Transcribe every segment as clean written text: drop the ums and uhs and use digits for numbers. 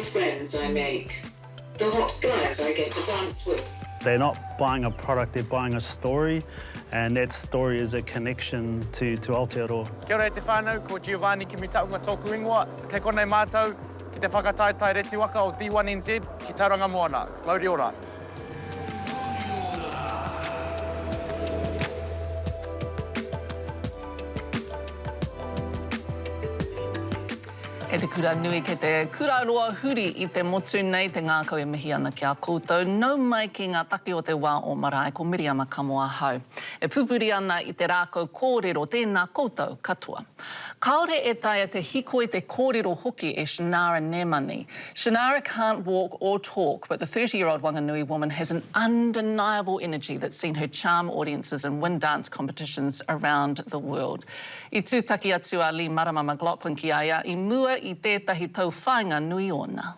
friends I make, the hot guys I get to dance with. They're not buying a product, they're buying a story, and that story is a connection to Aotearoa. Kia ora te whānau, ko Geovanni Kimitaunga tōku ingoa. Kei konei mātou, ki te whakataetai reti waka o D1NZ, ki Tauranga Moana. Mauri ora. Kei te kura nui, kei te kura roa huri I te motu nei, te ngā kau e mihi ana ki a koutou. Nau mai ki ngā taki o te wā o Marae, ko Miriama Kamoa hau. E pupuri ana I te rākau kōrero, tēnā koutou katoa. Kaore e taia te hikoi te kōrero hoki e Shenaragh Nemani. Shenaragh can't walk or talk, but the 30-year-old Wanganui woman has an undeniable energy that's seen her charm audiences and win dance competitions around the world. I tūtaki atu a Lee Marama McLaughlin ki aia, I mua I tētahi tau whāinga nui ona.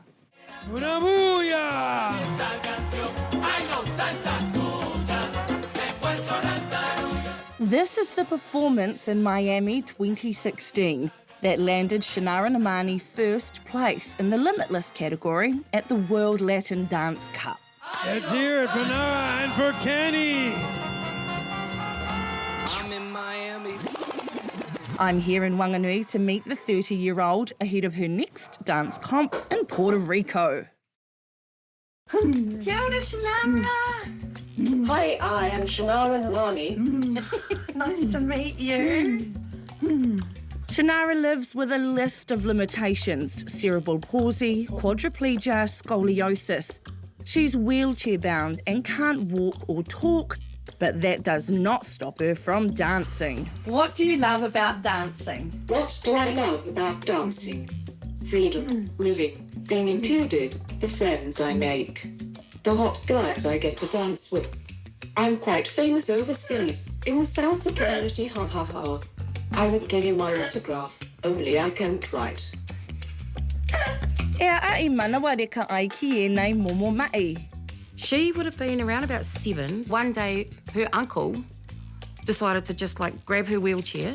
This is the performance in Miami 2016 that landed Shenaragh Nemani first place in the Limitless category at the World Latin Dance Cup. Let's hear it for Noah and for Kenny. I'm in Miami. I'm here in Wanganui to meet the 30-year-old ahead of her next dance comp in Puerto Rico. Kia ora, Shenaragh. Hi, I am Shenaragh Nemani. Nice to meet you. Shenaragh lives with a list of limitations: cerebral palsy, quadriplegia, scoliosis. She's wheelchair-bound and can't walk or talk, but that does not stop her from dancing. What do you love about dancing? What do I love about dancing? Freedom, living, being included, the friends I make, the hot guys I get to dance with. I'm quite famous overseas, in the salsa community, ha ha ha. I would give you my autograph, only I can't write. E a I manawa reka ai ki e nei momo mai. She would have been around about 7. One day, her uncle decided to just like grab her wheelchair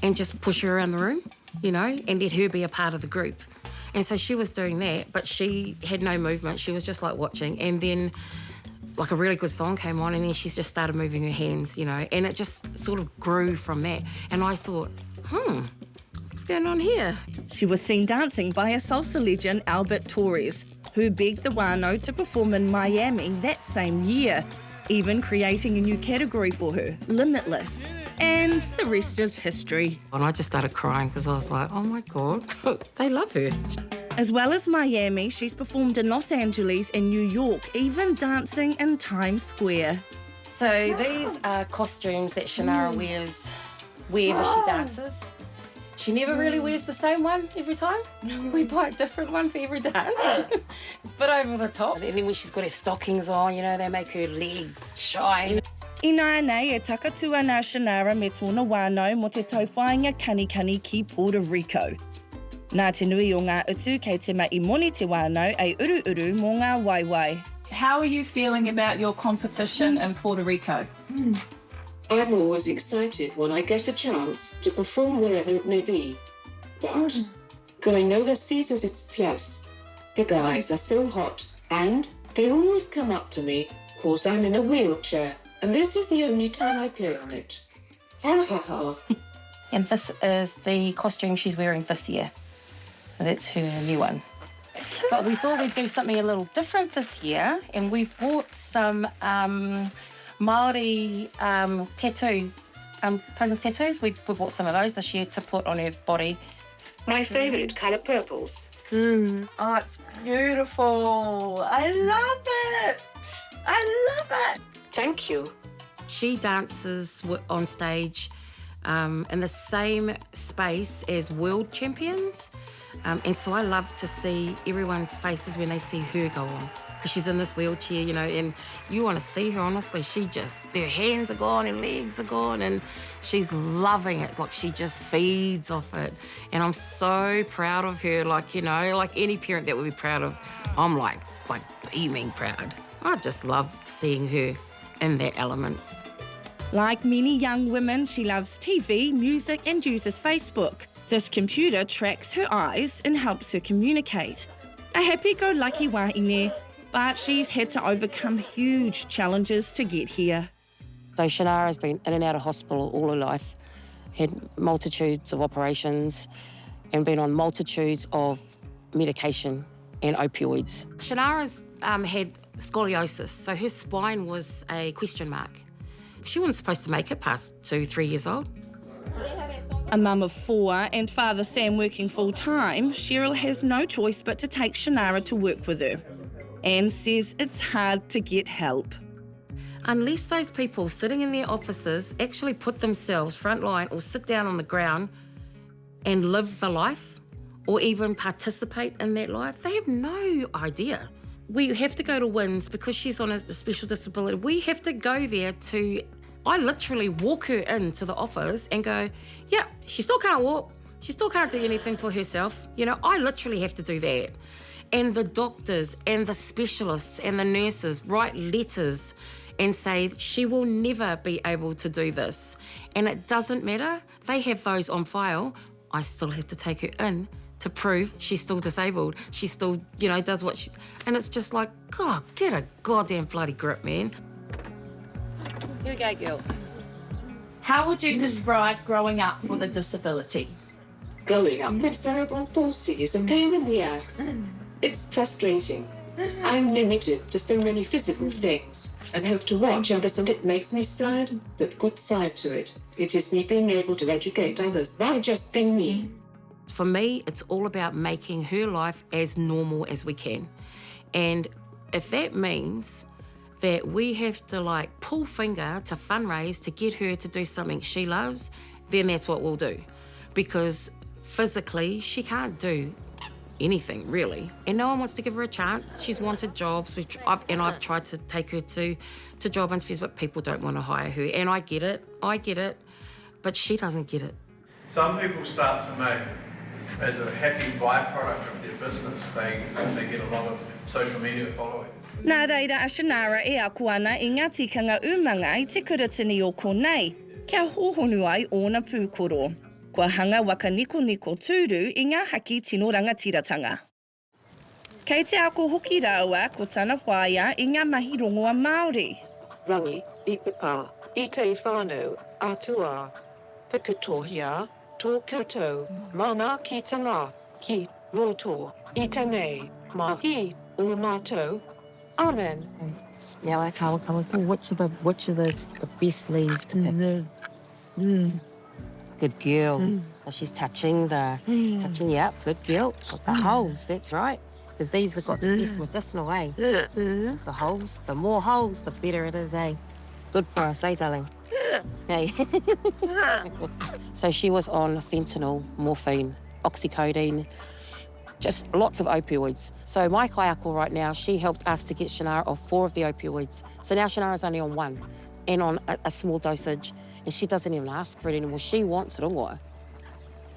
and just push her around the room, you know, and let her be a part of the group. And so she was doing that, but she had no movement. She was just like watching. And then like a really good song came on and then she just started moving her hands, you know, and it just sort of grew from that. And I thought, what's going on here? She was seen dancing by a salsa legend, Albert Torres, who begged the whānau to perform in Miami that same year, even creating a new category for her, Limitless. And the rest is history. And I just started crying because I was like, oh my God, they love her. As well as Miami, she's performed in Los Angeles and New York, even dancing in Times Square. So these are costumes that Shenaragh wears wherever she dances. She never really wears the same one every time. We buy a different one for every dance. But over the top. And then when she's got her stockings on, you know, they make her legs shine. I nā nei e takatua nā Shenaragh me tōna whānau mo te tauwhāinga kanikani ki Puerto Rico. Nā te nui o ngā utu kei te mai moni te whānau ei uru mō ngā waiwai. How are you feeling about your competition in Puerto Rico? I'm always excited when I get a chance to perform wherever it may be. But going overseas has its plus. The guys are so hot and they always come up to me cause I'm in a wheelchair and this is the only time I play on it. Ha ha ha. And this is the costume she's wearing this year. That's her new one. But we thought we'd do something a little different this year and we've bought some Māori tattoo, Pungus tattoos. We bought some of those this year to put on her body. My favourite colour, purples. Oh, it's beautiful. I love it. I love it. Thank you. She dances on stage in the same space as world champions. And so I love to see everyone's faces when they see her go on. Because she's in this wheelchair, you know, and you want to see her, honestly. Her hands are gone, her legs are gone, and she's loving it. Like, she just feeds off it. And I'm so proud of her, like, you know, like any parent that would be proud of. I'm like beaming proud. I just love seeing her in that element. Like many young women, she loves TV, music, and uses Facebook. This computer tracks her eyes and helps her communicate. A happy-go-lucky wahine, but she's had to overcome huge challenges to get here. So Shenaragh has been in and out of hospital all her life, had multitudes of operations and been on multitudes of medication and opioids. Shenaragh's had scoliosis, so her spine was a question mark. She wasn't supposed to make it past 2-3 years old. A mum of 4 and Father Sam working full-time, Cheryl has no choice but to take Shenaragh to work with her and says it's hard to get help. Unless those people sitting in their offices actually put themselves front line or sit down on the ground and live the life or even participate in that life, they have no idea. We have to go to WINS because she's on a special disability. We have to go there to, I literally walk her into the office and go, yeah, she still can't walk. She still can't do anything for herself. You know, I literally have to do that. And the doctors and the specialists and the nurses write letters and say she will never be able to do this. And it doesn't matter. They have those on file. I still have to take her in to prove she's still disabled. She still, you know, does what she's... And it's just like, God, get a goddamn bloody grip, man. Here we go, girl. How would you describe growing up with a disability? Growing up with cerebral palsy is a pain in the ass. It's frustrating. I'm limited to so many physical things and have to watch others, and it makes me sad, but good side to it. It is me being able to educate others by just being me. For me, it's all about making her life as normal as we can. And if that means that we have to like pull finger to fundraise to get her to do something she loves, then that's what we'll do. Because physically, she can't do anything really. And no one wants to give her a chance. She's wanted jobs. I've tried to take her to job interviews, but people don't want to hire her. And I get it, but she doesn't get it. Some people start to make, as a happy byproduct of their business, they get a lot of social media following. Nā reira a Shenaragh e aku ana I ngā tikanga umanga I te kuratini o konei, kia hohonu ai ōna pūkoro. Kua hanga waka niko tūru I ngā haki tino rangatiratanga. Kei te ako hoki rāua ko tana whaia I ngā mahi rongoa Māori. Rangi, I pepa, I te whānau, atua, whakatohia, tō koutou, mana ki tanga, ki roto, I te nei, mahi, o mātou. Amen. Now I can't which are the best leaves to pick? Good girl. So she's touching yeah, good girl. The holes, that's right. Because these have got the best medicinal, eh? The holes, the more holes, the better it is, eh? Good for us, eh, darling? Hey. So she was on fentanyl, morphine, oxycodone, just lots of opioids. So my kaiako right now, she helped us to get Shenaragh off 4 of the opioids. So now Shenaragh's only on 1 and on a small dosage, and she doesn't even ask for it anymore. She wants it all.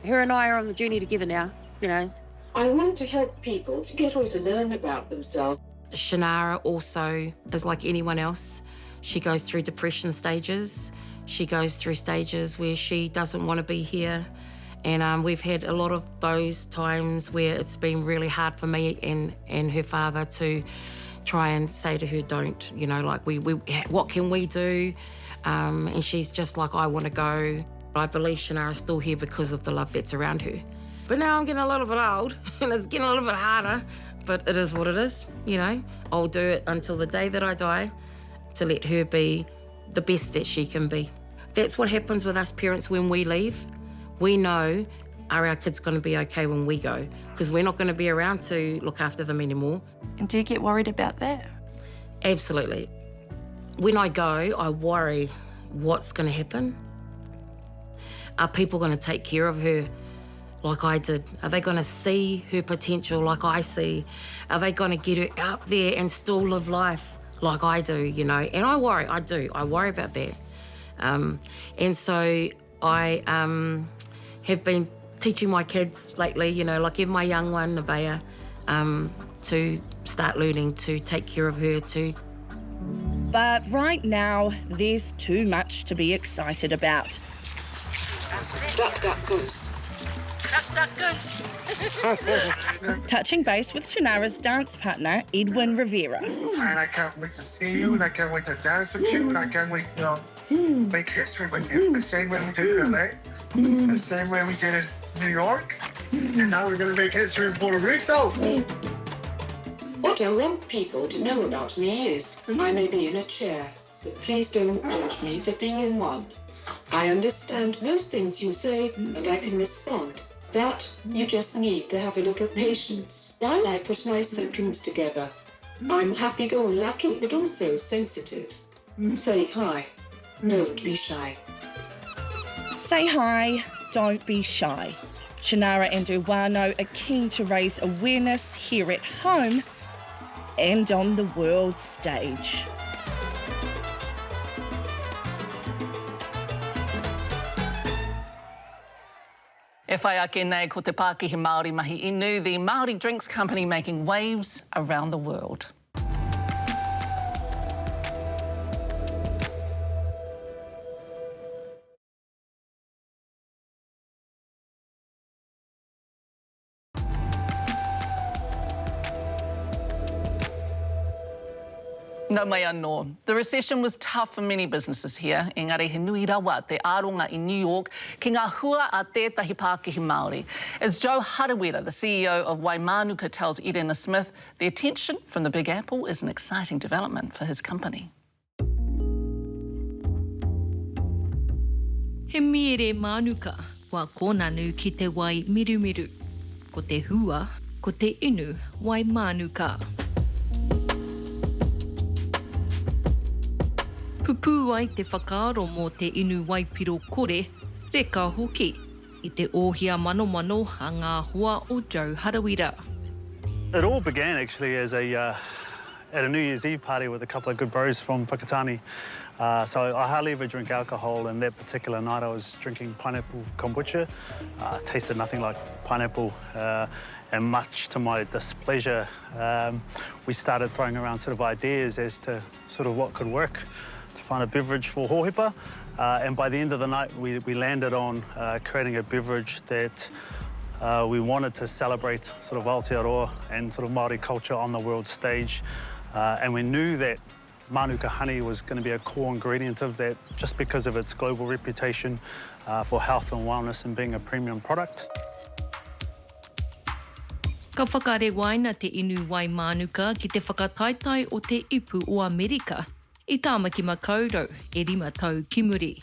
Her and I are on the journey together now, you know. I want to help people to get all to learn about themselves. Shenaragh also is like anyone else. She goes through depression stages. She goes through stages where she doesn't want to be here. And we've had a lot of those times where it's been really hard for me and her father to try and say to her, don't, you know, like, what can we do? And she's just like, I want to go. I believe Shenaragh's still here because of the love that's around her. But now I'm getting a little bit old and it's getting a little bit harder, but it is what it is, you know. I'll do it until the day that I die to let her be the best that she can be. That's what happens with us parents when we leave. We know, are our kids going to be okay when we go? Because we're not going to be around to look after them anymore. And do you get worried about that? Absolutely. When I go, I worry what's going to happen. Are people going to take care of her like I did? Are they going to see her potential like I see? Are they going to get her out there and still live life like I do, you know? And I worry, I do. I worry about that. And so I have been teaching my kids lately, you know, like even my young one, Nevaeh, to start learning to take care of her too. But right now, there's too much to be excited about. Duck, duck, goose. Duck, goose. Touching base with Shenarragh's dance partner, Edwin Rivera. And I can't wait to see you, and I can't wait to dance with you, and I can't wait to make history with you. The same way we did in LA, the same way we did in New York, and now we're going to make history in Puerto Rico. What I want people to know about me is I may be in a chair, but please don't judge me for being in one. I understand most things you say, and I can respond. But you just need to have a little patience while I put my sentence together. I'm happy-go-lucky but also sensitive. Say hi. Don't be shy. Say hi, don't be shy. Shenaragh and her whānau are keen to raise awareness here at home and on the world stage. E whai ake nei ko te Pākihi Māori mahi inu, the Māori drinks company making waves around the world. No mai anō. The recession was tough for many businesses here. Engari he nui rawa te aronga in New York ki ngā hua a tētahi Pākihi Māori. As Joe Harawira, the CEO of Wai Mānuka, tells Irena Smith, the attention from the Big Apple is an exciting development for his company. He mere Mānuka, wā kōnanu ki te wai mirumiru. Ko te hua, ko te inu, Wai Mānuka. Pupu ai te whakaaro mō te inu waipiro kore, reka hoki, I te ōhia mano a ngā hua o Joe Harawira. It all began actually as at a New Year's Eve party with a couple of good bros from Whakatane. So I hardly ever drink alcohol, and that particular night I was drinking pineapple kombucha. Tasted nothing like pineapple, and much to my displeasure, we started throwing around sort of ideas as to sort of what could work to find a beverage for Hohepa. And by the end of the night, we landed on creating a beverage that we wanted to celebrate sort of Aotearoa and sort of Māori culture on the world stage. And we knew that Mānuka honey was going to be a core ingredient of that just because of its global reputation for health and wellness and being a premium product. Ka whakare waina te inu Wai Mānuka ki te whakataetai o te ipu o Amerika I tāmaki makaurau e 5 tau ki muri.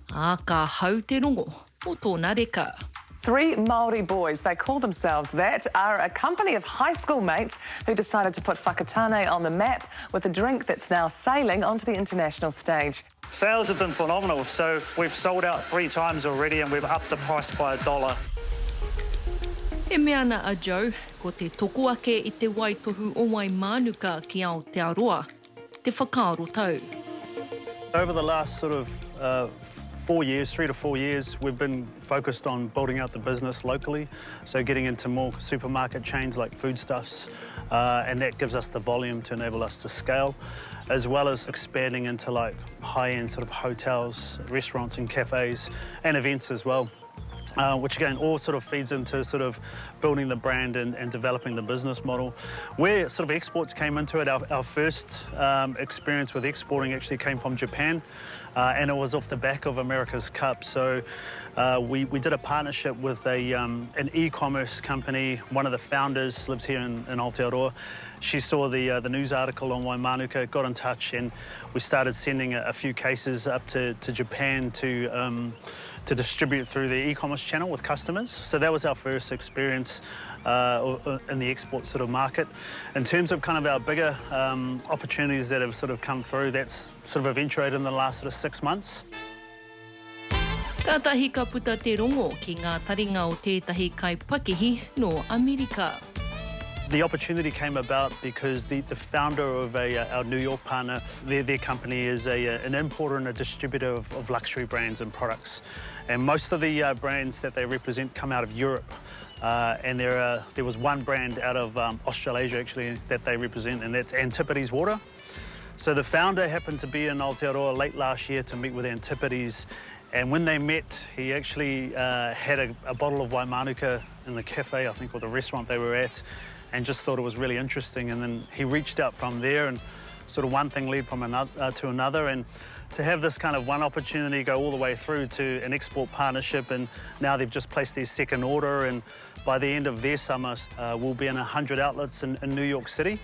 Ka hau te rongo o tōna reka. 3 Māori boys, they call themselves that, are a company of high school mates who decided to put whakatane on the map with a drink that's now sailing onto the international stage. Sales have been phenomenal, so we've sold out 3 times already and we've upped the price by $1. E meana a Joe, ko te toko ake I te waitohu o Wai Mānuka ki Aotearoa, te whakaaro tau. Over the last sort of 4 years, 3 to 4 years, we've been focused on building out the business locally, so getting into more supermarket chains like Foodstuffs, and that gives us the volume to enable us to scale, as well as expanding into like high-end sort of hotels, restaurants and cafes, and events as well. Which again all sort of feeds into sort of building the brand and developing the business model. Where sort of exports came into it, our first experience with exporting actually came from Japan, and it was off the back of America's Cup. So we did a partnership with an e-commerce company. One of the founders lives here in Aotearoa. She saw the news article on Wai Mānuka, got in touch, and we started sending a few cases up to Japan to distribute through the e-commerce channel with customers. So that was our first experience in the export sort of market. In terms of kind of our bigger opportunities that have sort of come through, that's sort of eventuated in the last sort of 6 months. Ka tahi ka puta te rongo ki ngā taringa o tētahi kai Pakihi no Amerika. The opportunity came about because the founder of our New York partner, their company is an importer and a distributor of luxury brands and products. And most of the brands that they represent come out of Europe. And there was one brand out of Australasia actually that they represent, and that's Antipodes Water. So the founder happened to be in Aotearoa late last year to meet with Antipodes, And when they met, he actually had a bottle of Wai Mānuka in the cafe, I think, or the restaurant they were at, and just thought it was really interesting. And then he reached out from there, and sort of one thing led from another to another. And to have this kind of one opportunity go all the way through to an export partnership, and now they've just placed their second order, and by the end of their summer, we'll be in 100 outlets in New York City.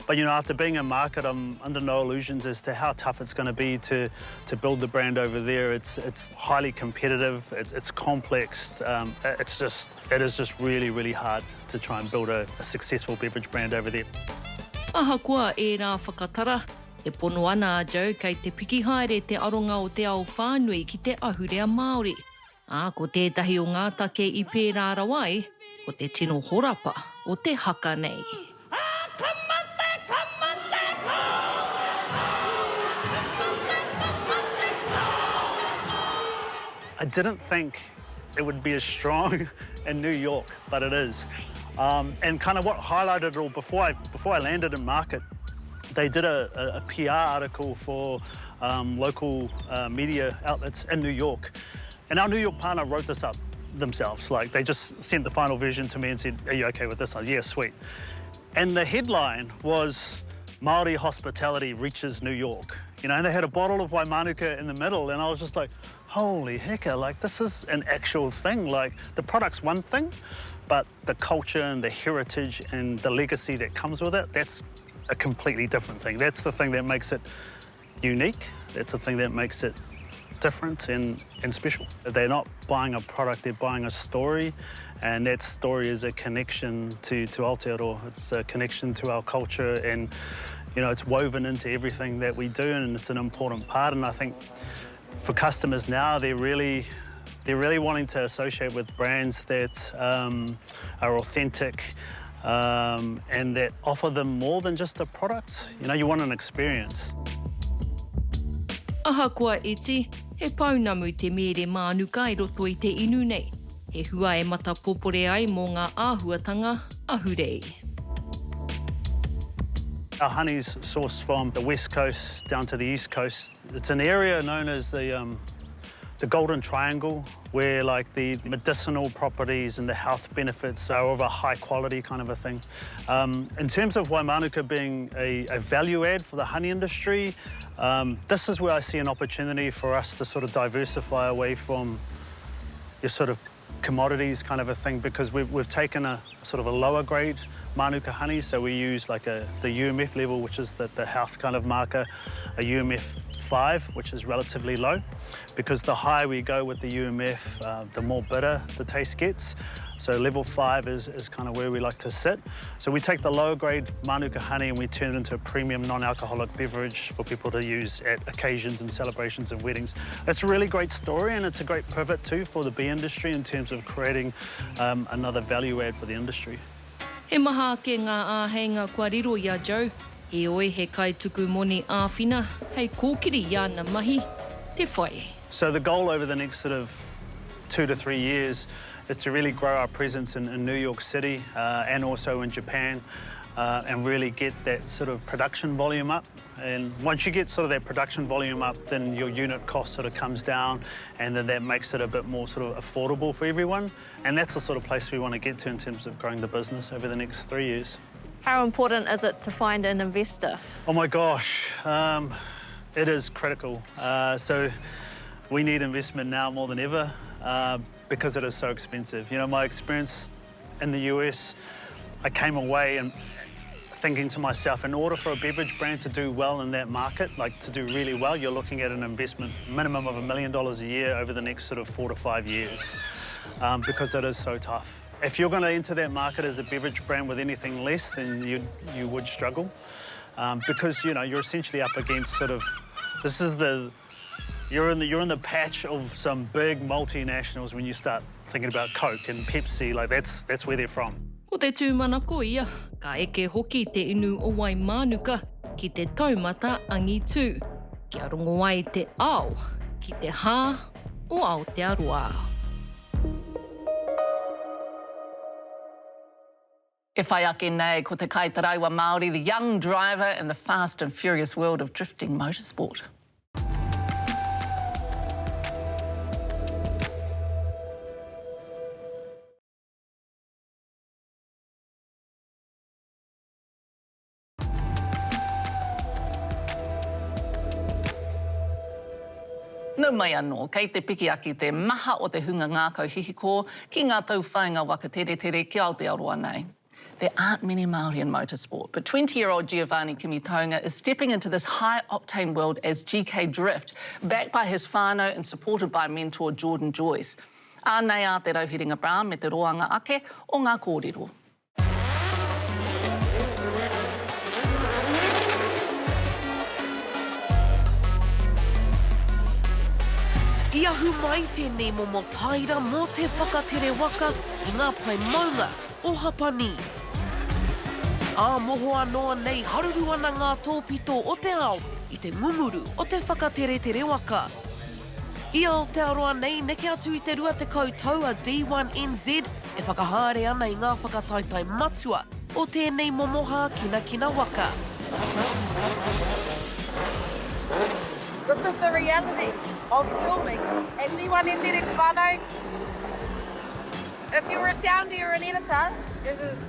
But, you know, after being in market, I'm under no illusions as to how tough it's going to be to build the brand over there. It's highly competitive, it's complex, it is just really, really hard to try and build a successful beverage brand over there. Ahakoa e rā whakatara, e pono ana Joe kei te piki haere te aronga o te ao whānui ki te ahurea Māori. Ko tētahi o ngā take I pērā rawai, ko te tino horapa o te haka nei. I didn't think it would be as strong in New York, but it is. And kind of what highlighted it all, before I landed in market, they did a PR article for local media outlets in New York. And our New York partner wrote this up themselves. Like, they just sent the final version to me and said, "Are you okay with this?" I was, "Yeah, sweet." And the headline was, "Māori hospitality reaches New York." You know, and they had a bottle of Wai Mānuka in the middle, and I was just like, holy hecker, like, this is an actual thing. Like, the product's one thing, but the culture and the heritage and the legacy that comes with it, that's a completely different thing. That's the thing that makes it unique. That's the thing that makes it different and special. They're not buying a product, they're buying a story, and that story is a connection to Aotearoa. It's a connection to our culture, and, you know, it's woven into everything that we do, and it's an important part. And I think for customers now, they're really wanting to associate with brands that are authentic and that offer them more than just a product. You know, you want an experience. Ahakoa iti, he paunamu te mere Mānuka I roto I te inu nei. He hua e mata popore ai mō ngā āhuatanga ahurei. Our honey's sourced from the west coast down to the east coast. It's an area known as the Golden Triangle, where like the medicinal properties and the health benefits are of a high quality kind of a thing. In terms of Wai Mānuka being a value add for the honey industry, this is where I see an opportunity for us to sort of diversify away from your sort of commodities kind of a thing, because we've taken a sort of a lower grade Mānuka honey, so we use like the UMF level, which is the health kind of marker, a UMF 5, which is relatively low, because the higher we go with the UMF, the more bitter the taste gets. So level 5 is kind of where we like to sit. So we take the lower grade Mānuka honey and we turn it into a premium non-alcoholic beverage for people to use at occasions and celebrations and weddings. It's a really great story, and it's a great pivot too for the bee industry in terms of creating another value add for the industry. He maha ke ngā āheinga kua riro ia Joe. He oi he kaituku moni āwhina, hei kōkiri ia na mahi, te whai. So the goal over the next sort of 2 to 3 years is to really grow our presence in New York City and also in Japan, and really get that sort of production volume up. And once you get sort of that production volume up, then your unit cost sort of comes down, and then that makes it a bit more sort of affordable for everyone. And that's the sort of place we want to get to in terms of growing the business over the next 3 years. How important is it to find an investor? Oh my gosh, it is critical. So we need investment now more than ever because it is so expensive. You know, my experience in the US, I came away and thinking to myself, in order for a beverage brand to do well in that market, like to do really well, you're looking at an investment minimum of $1 million a year over the next sort of 4 to 5 years, because it is so tough. If you're going to enter that market as a beverage brand with anything less, then you would struggle, because, you know, you're essentially up against sort of, you're in the patch of some big multinationals when you start thinking about Coke and Pepsi. Like that's where they're from. Ko te tūmana ko ia, ka eke hoki te inu o Wai Mānuka ki te taumata angi tū. Kia rongo ai te ao ki te hā o Aotearoa. E whai ake nei ko te kaitaraiwa Māori, the young driver in the fast and furious world of drifting motorsport. Nau mai anō, kei te piki aki te maha o te hunga ngākau hihiko ki ngā tauwhāinga waka tere tere ki Aotearoa nei. There aren't many Māori in motorsport, but 20-year-old Geovanni Kimitaunga is stepping into this high-octane world as GK Drift, backed by his whānau and supported by mentor Jordan Joyce. Ānei a te Rauhiringa Brown me te roanga ake o ngā kōrero. I ahu mai tēnei momo taira mō te whakatere waka I ngā pai maunga o Hapani. A moho anoa nei haruru ana ngā tōpito o te ao I te ngunguru o te whakatere tere waka. I Aotearoa nei neke atu I te rua te koutou a D1NZ e whakahāre ana I ngā whakataitai matua o tēnei momoha kina waka. This is the reality of filming at D1NZ whānau. If you were a soundy or an editor, this is,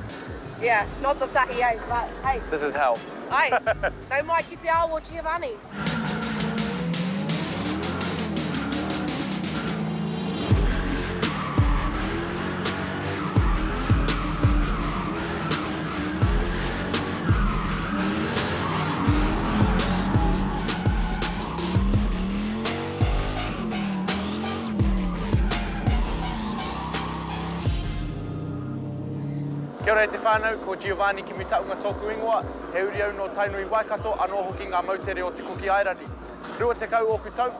yeah, not the tahi, eh? But hey. This is hell. Hey, no mai ki te ao o Geovanni. Kia ora e te whānau, ko Geovanni Kimitaunga tōku ingoa, he uri au no tainui Waikato, anō hoki ngā mautere o te kuki airari. Rua te kau o kutau,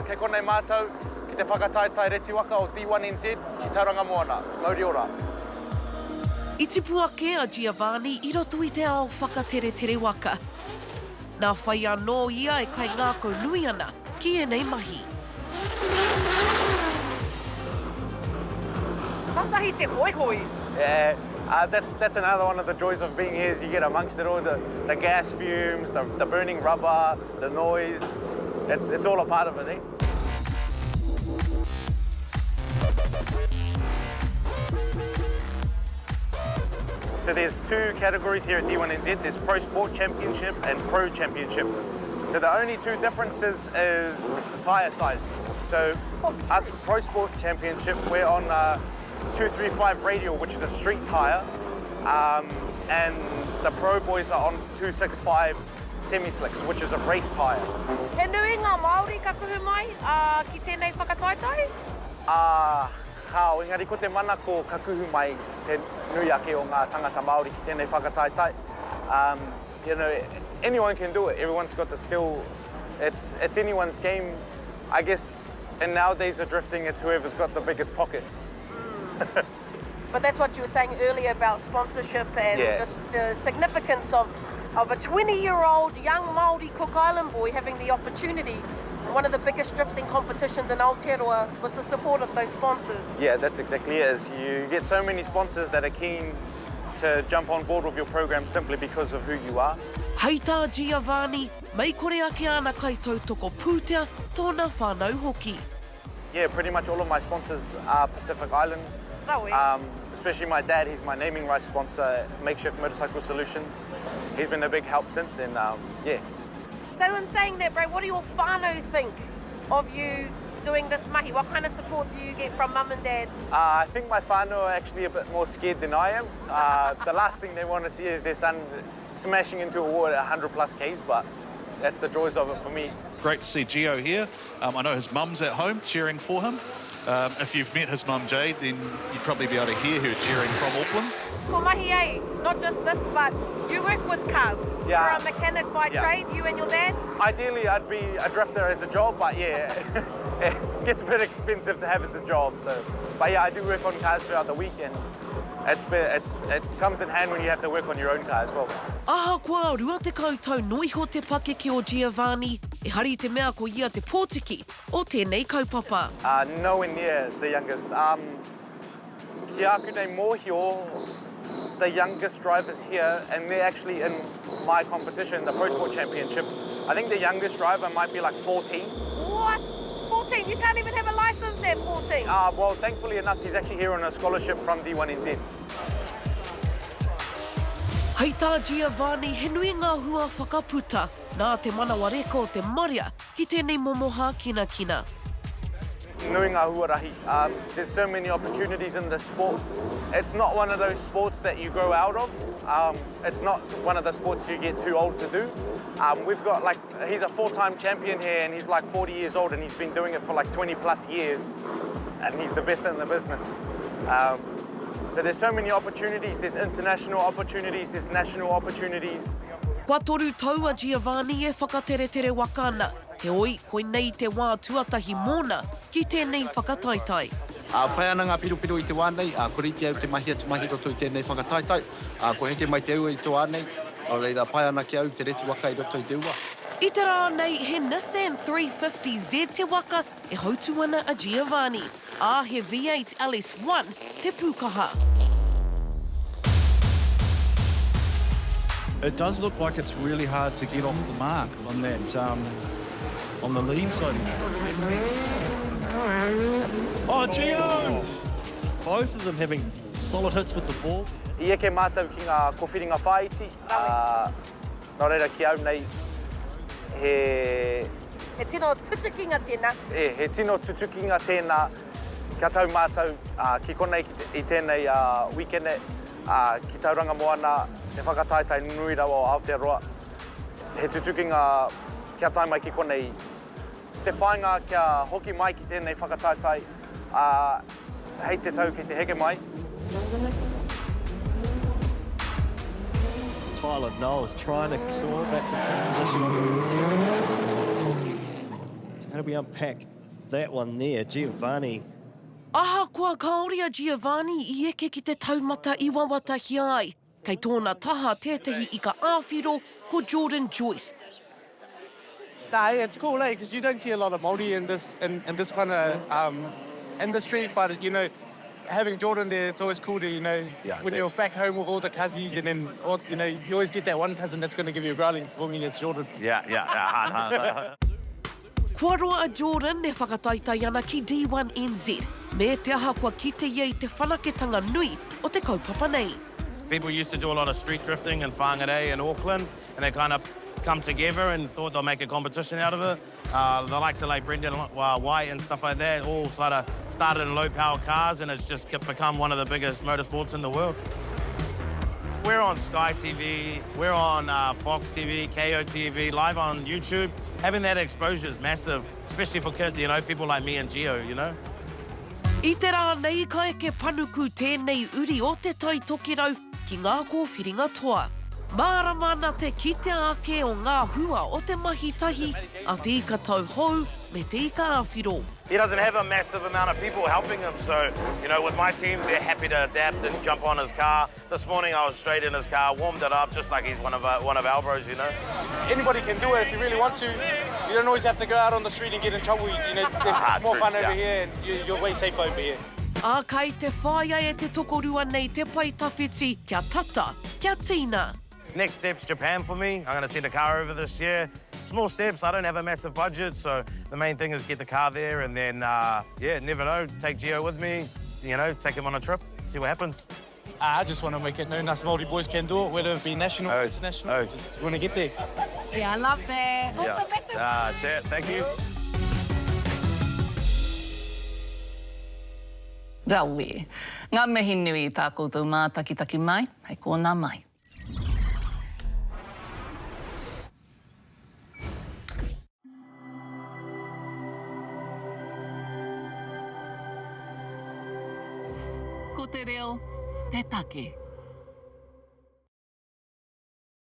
kei konei mātou, ki te whakataitai reti waka o D1NZ, ki tauranga moana, mauri ora. I tipu ake a Geovanni I roto I te ao whakatere tere waka. Nā whai anō ia e kai ngākau nui ana ki e nei mahi. Tatahi te hoi hoi. Yeah. That's another one of the joys of being here is you get amongst it all, the gas fumes, the burning rubber, the noise. It's all a part of it, eh? So there's two categories here at D1NZ. There's Pro Sport Championship and Pro Championship. So the only two differences is the tyre size. So us Pro Sport Championship, we're on 235 radial, which is a street tyre, and the Pro boys are on 265 semi-slicks, which is a race tyre. He nui ngā Māori ka kuhu mai ki tēnei whakataitai? Hao, engari ko te mana ko ka kuhu mai te nui ake o ngā tangata Māori ki tēnei whakataitai. You know, anyone can do it. Everyone's got the skill. It's anyone's game. I guess in nowadays of drifting, it's whoever's got the biggest pocket. But that's what you were saying earlier about sponsorship and just the significance of a 20-year-old young Māori Cook Island boy having the opportunity. One of the biggest drifting competitions in Aotearoa was the support of those sponsors. Yeah, that's exactly it. You get so many sponsors that are keen to jump on board with your program simply because of who you are. Hei tā Geovanni, mai kore ake ana kai tautoko pūtea tōna whānau hoki. Yeah, pretty much all of my sponsors are Pacific Island. Especially my dad, he's my naming rights sponsor, Makeshift Motorcycle Solutions. He's been a big help since, and yeah. So in saying that, bro, what do your whānau think of you doing this mahi? What kind of support do you get from mum and dad? I think my whānau are actually a bit more scared than I am. The last thing they want to see is their son smashing into a wall at 100 plus Ks, but that's the joys of it for me. Great to see Gio here. I know his mum's at home cheering for him. If you've met his mum, Jade, then you'd probably be able to hear her cheering from Auckland. Ko mahi ei, not just this, but you work with cars. Yeah. You're a mechanic by trade, you and your dad? Ideally, I'd be a drifter as a job, but yeah, it gets a bit expensive to have as a job. So, but yeah, I do work on cars throughout the week, and it comes in hand when you have to work on your own car as well. Aha koa, rua te koutou noiho te pakeke o Geovanni, e hari te mea ko ia te pōtiki o tēnei kaupapa. Nowhere near the youngest. Ki aku nei mōhio, the youngest drivers here, and they're actually in my competition, the Pro Sport Championship. I think the youngest driver might be like 14. What? 14? You can't even have a license at 14? Well, thankfully enough, he's actually here on a scholarship from D1NZ. Hei tā Geovanni, he nui ngā hua whakaputa, nā te manawa reko o te Marae, ki tēnei momoha kina. Nui ngā huarahi. There's so many opportunities in this sport. It's not one of those sports that you grow out of. It's not one of the sports you get too old to do. We've got he's a 4-time champion here and he's like 40 years old and he's been doing it for like 20 plus years and he's the best in the business. So there's so many opportunities. There's international opportunities, there's national opportunities. Kua toru taua Geovanni e whakatere waka ana. He oi, koe nei te wā tuatahi mōna ki tēnei whakataitai. Pai ana ngā pirupiru i te wānei, koriti au te mahi roto i tēnei whakataitai. Ko heke mai te ua i te wānei, o reira pai ana ki au te reti waka i roto i te ua. I te rā nei, he Nissan 350Z te waka e hautu ana a Geovanni. He V8 LS1 te pūkaha. It does look like it's really hard to get off the mark on that, on the lead side. Oh, Gio! Both of them having solid hits with the ball. I eke mātou ki ngā kowhiringa whaiti. Nō reira ki au nei, He tino tutukinga tēnā. He tino tutukinga tēnā. Kia tau mātou ki konei i tēnei weekend ki tauranga moana te whakataitai nui rawa o Aotearoa. He tutukinga kia tai mai ki konei. Te whainga kia hoki mai ki tēnei whakataitai. Hei te tau ki te heke mai. Tyler Knowles trying to claw back some transition on the series. So how do we unpack that one there? Geovanni. Aha kua kaoria Geovanni I eke ki te taumata I wawatahi ai. Kei tōna taha tētahi I ka āwhiro ko Jordan Joyce. Nah, it's cool, because you don't see a lot of Māori in this kind of industry, but having Jordan there, it's always cool to when you're back home with all the cousins, and then you always get that one cousin that's going to give you a growling for me against Jordan. Yeah. Kua roa a Jordan ne whakataitai ana ki D1NZ. Me te aha kua kite ia I te whanaketanga nui o te kaupapa nei. People used to do a lot of street drifting in Whangarei and Auckland, and they kind of come together and thought they'll make a competition out of it. The likes of Brendan White and stuff like that all sort of started in low-power cars, and it's just become one of the biggest motorsports in the world. We're on Sky TV, we're on Fox TV, KO TV, live on YouTube. Having that exposure is massive, especially for kids, people like me and Gio, I te rā nei ka eke panuku tēnei uri o te tai tokirau ki ngā kōwhiringa toa. Māramana te kite ake o ngā hua o te mahitahi a te ika tau hou me te ika āwhiro. He doesn't have a massive amount of people helping him, so, with my team, they're happy to adapt and jump on his car. This morning I was straight in his car, warmed it up just like he's one of our bros, Anybody can do it if you really want to. You don't always have to go out on the street and get in trouble. There's more fun over here, and you're way safer over here. Kai te whāia e te tokorua nei te pai tawhiti kia tata, kia tina. Next step's Japan for me. I'm going to send a car over this year. Small steps, I don't have a massive budget, so the main thing is get the car there and then, never know, take Gio with me, take him on a trip, see what happens. I just want to make it known us Māori boys can do it, whether it be national or international. Just want to get there. Yeah, I love that. Yeah. Chat, thank you. Raui. Ngā mihi nui tā koutou mā takitaki mai, hei kōnā mai. Ko te reo, te take.